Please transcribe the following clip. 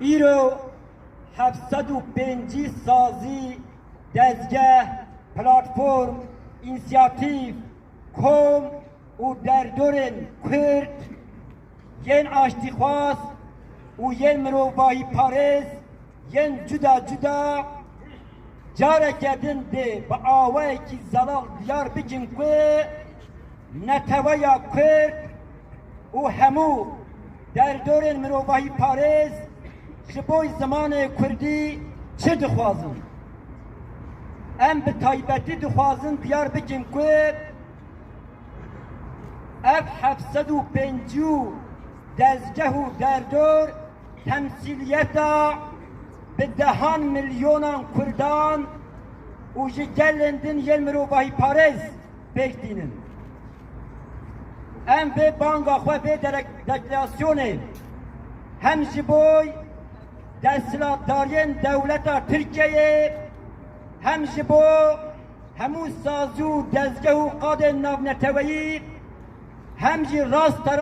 ایرو 705 سازی دزگه پلاتفورم اینسیاتیف کم و در دورن کرد ین آشتیخواست و ین مروباهی پارز ین جدا جدا جاره کردن ده با آوه کی زلال دیار بکن که نتویا کرد و همو در دورن مروباهی پارز جبوی زمان کردی چه دخوازن؟ ام به تایبتی دخوازن دیار بکن که اف 750 دزگه و در دور تمثیلیتا به 10 میلیون کردان و جگلندن یل مروباهی پارز بکتینن ام به بانگا خواه به دکلاسیونه هم جبوی دستلاتدارین دولتا ترکیه هم جبو همو سازو دزگه و قاد ناونتویی هم جی راست